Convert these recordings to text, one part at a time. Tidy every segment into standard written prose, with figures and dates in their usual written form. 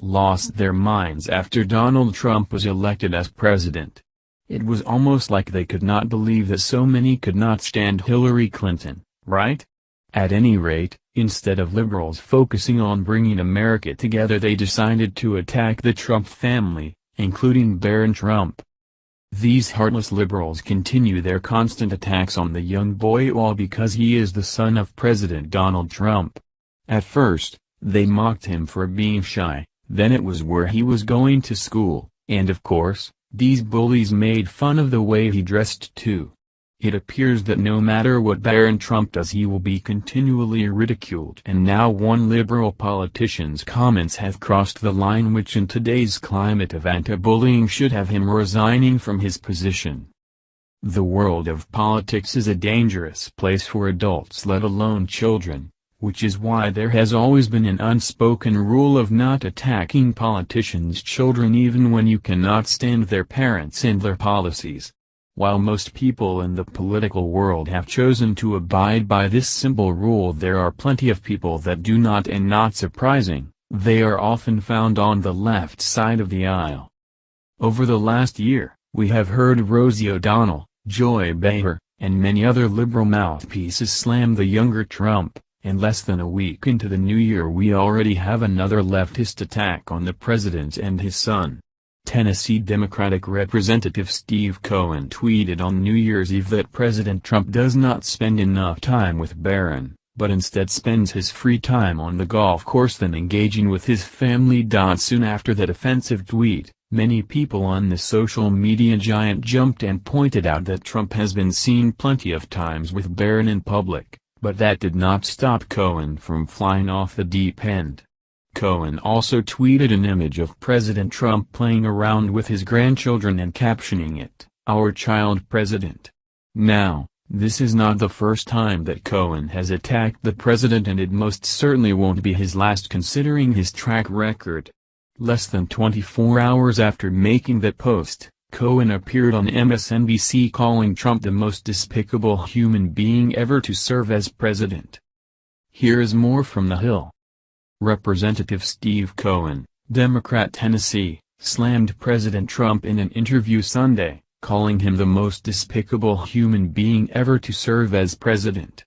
lost their minds after Donald Trump was elected as president. It was almost like they could not believe that so many could not stand Hillary Clinton, right? At any rate, instead of liberals focusing on bringing America together, they decided to attack the Trump family, including Barron Trump. These heartless liberals continue their constant attacks on the young boy, all because he is the son of President Donald Trump. At first, they mocked him for being shy, then it was where he was going to school, and of course, these bullies made fun of the way he dressed too. It appears that no matter what Barron Trump does, he will be continually ridiculed. And now one liberal politician's comments have crossed the line, which in today's climate of anti-bullying should have him resigning from his position. The world of politics is a dangerous place for adults, let alone children, which is why there has always been an unspoken rule of not attacking politicians' children even when you cannot stand their parents and their policies. While most people in the political world have chosen to abide by this simple rule, there are plenty of people that do not, and not surprising, they are often found on the left side of the aisle. Over the last year, we have heard Rosie O'Donnell, Joy Behar, and many other liberal mouthpieces slam the younger Trump, and less than a week into the new year we already have another leftist attack on the president and his son. Tennessee Democratic Representative Steve Cohen tweeted on New Year's Eve that President Trump does not spend enough time with Barron, but instead spends his free time on the golf course than engaging with his family. Soon after that offensive tweet, many people on the social media giant jumped and pointed out that Trump has been seen plenty of times with Barron in public, but that did not stop Cohen from flying off the deep end. Cohen also tweeted an image of President Trump playing around with his grandchildren and captioning it, "Our child president." Now, this is not the first time that Cohen has attacked the president, and it most certainly won't be his last considering his track record. Less than 24 hours after making that post, Cohen appeared on MSNBC calling Trump the most despicable human being ever to serve as president. Here is more from the Hill. Representative Steve Cohen, Democrat Tennessee, slammed President Trump in an interview Sunday, calling him the most despicable human being ever to serve as president.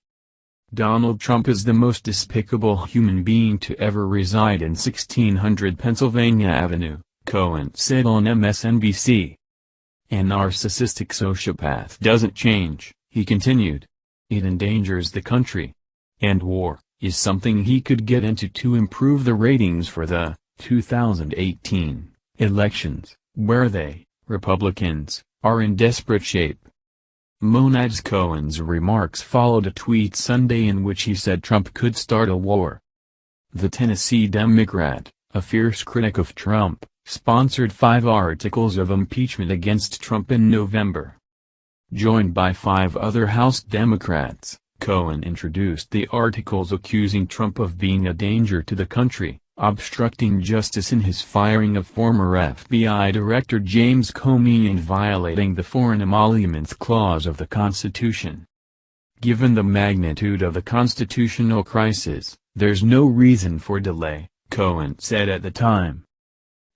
Donald Trump is the most despicable human being to ever reside in 1600 Pennsylvania Avenue, Cohen said on MSNBC. An narcissistic sociopath doesn't change, he continued. It endangers the country. And war is something he could get into to improve the ratings for the 2018 elections, where they, Republicans, are in desperate shape. Monads Cohen's remarks followed a tweet Sunday in which he said Trump could start a war. The Tennessee Democrat, a fierce critic of Trump, sponsored 5 articles of impeachment against Trump in November. Joined by 5 other House Democrats, Cohen introduced the articles accusing Trump of being a danger to the country, obstructing justice in his firing of former FBI Director James Comey and violating the Foreign Emoluments Clause of the Constitution. Given the magnitude of the constitutional crisis, there's no reason for delay, Cohen said at the time.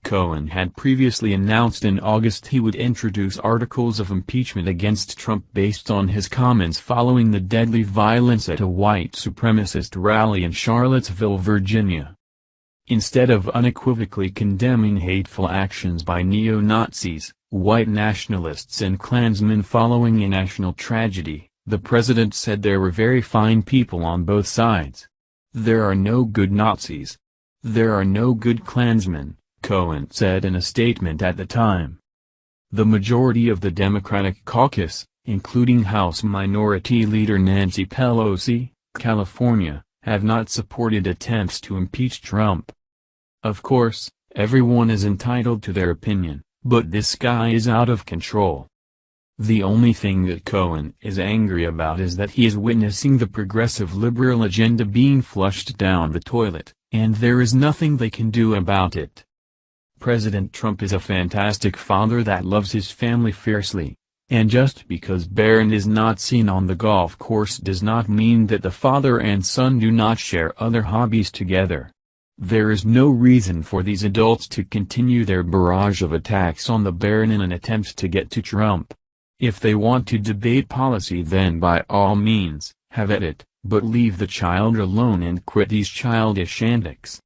Cohen had previously announced in August he would introduce articles of impeachment against Trump based on his comments following the deadly violence at a white supremacist rally in Charlottesville, Virginia. Instead of unequivocally condemning hateful actions by neo-Nazis, white nationalists and Klansmen following a national tragedy, the president said there were very fine people on both sides. There are no good Nazis. There are no good Klansmen, Cohen said in a statement at the time. The majority of the Democratic caucus, including House Minority Leader Nancy Pelosi, California, have not supported attempts to impeach Trump. Of course, everyone is entitled to their opinion, but this guy is out of control. The only thing that Cohen is angry about is that he is witnessing the progressive liberal agenda being flushed down the toilet, and there is nothing they can do about it. President Trump is a fantastic father that loves his family fiercely, and just because Barron is not seen on the golf course does not mean that the father and son do not share other hobbies together. There is no reason for these adults to continue their barrage of attacks on the Barron in an attempt to get to Trump. If they want to debate policy, then by all means, have at it, but leave the child alone and quit these childish antics.